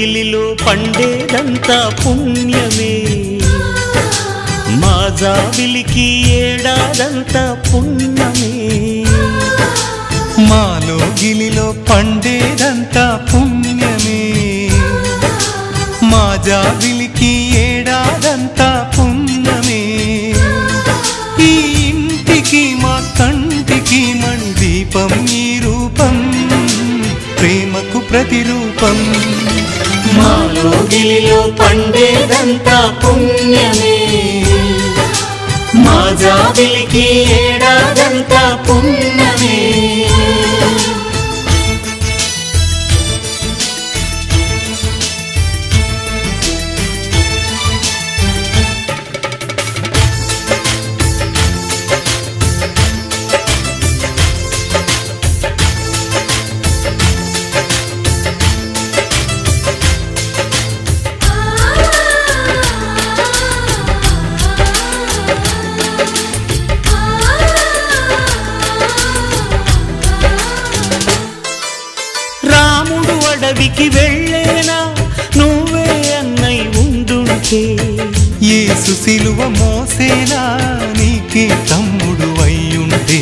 లోగిలిలో పండేదంతా పుణ్యమే మా జాబిలికి ఏడాదంతా పుణ్యమే మా లోగిలిలో పండేదంతా పుణ్యమే మా జాబిలికి ఏడాదంతా పుణ్యమే ఈ ఇంటికి మా కంటికి మణి దీపం ఈ రూపం ప్రేమకు ప్రతిరూపం మా లోగిలిలో పండేదంతా పుణ్యమే మా జాబిలికి ఏడాదంతా పుణ్యమే అడవికి వెళ్ళేనా నువ్వే అన్నై ఉండుంటే యేసు సిలువ మోసేనా నీకే తమ్ముడు అయ్యుంటే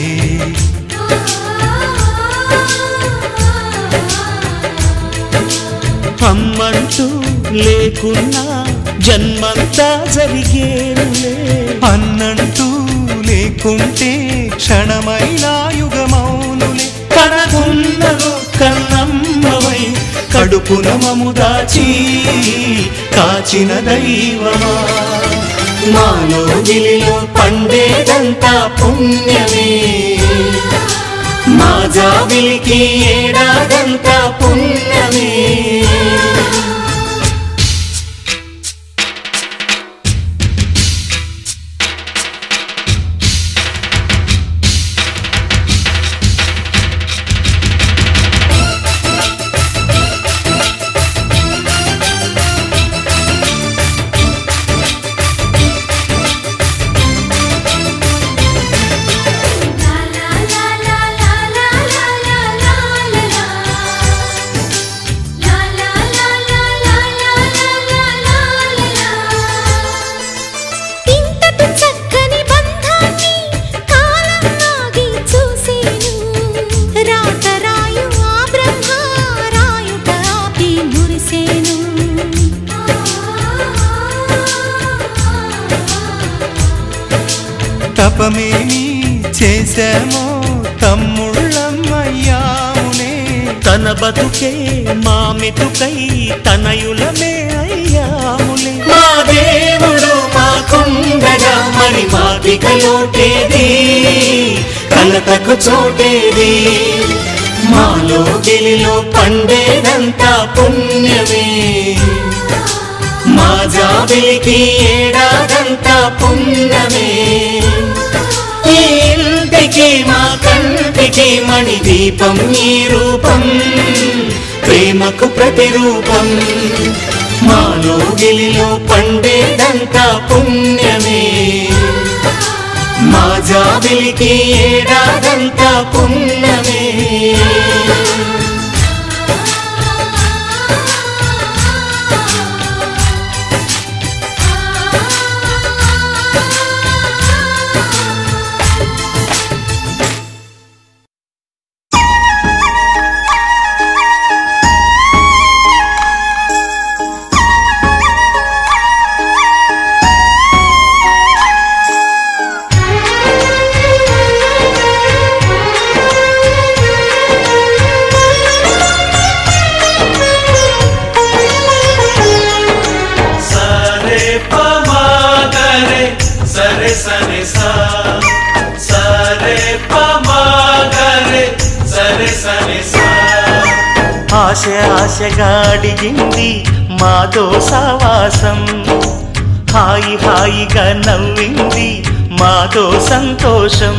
అమ్మంటూ లేకున్నా జన్మంతా జరిగేనులే అన్నంటూ లేకుంటే క్షణమైనా యుగమౌనులే కనకున్నదో కన్నమ్మవై కడుపున మము దాచి కాచిన దైవమా మా లోగిలిలో పండేదంతా పుణ్యమే మా జాబిలికి ఏడాదంతా పుణ్యమే తపమేమి చేశామో తమ్ముళ్ళమయ్యామునే తన బతుకే మా మెతుకై తనయులమే అయ్యాములే మా దేవుడు మాకుండగా మరి మాకిక లోటేది కలతకు చోటేది మా లోగిలిలో పండేదంతా పుణ్యమే మా జాబిలికి ఏడాదంతా పుణ్యమే ఈ ఇంటికి మా కంటికి మణి దీపం ఈ రూపం ప్రేమకు ప్రతిరూపం మా లోగిలిలో పండేదంతా పుణ్యమే మా జాబిలికి ఏడాదంతా పుణ్యమే ఆశ ఆశగా అడిగింది మాతో సావాసం హాయి హాయిగా నవ్వింది మాతో సంతోషం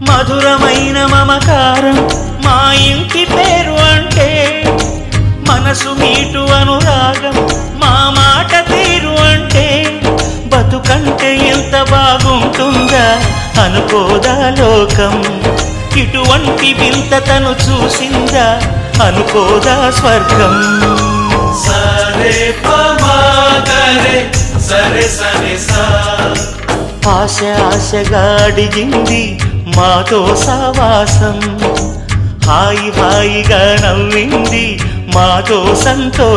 మధురమైన మమకారం మా ఇంటి పేరు అంటే మనసు మీటు అనురాగం మా మాట తీరు అంటే బతుకంటే ఎంత బాగుంటుందా అనుకోదా లోకం ఇటువంటి వింత తను చూసిందా అనుకోదా స్వర్గం సరే పమాగరే సరే సరే సా ఆశ ఆశగా అడిగింది మాతో సావాసం హాయి హాయిగా నవ్వింది మాతో సంతో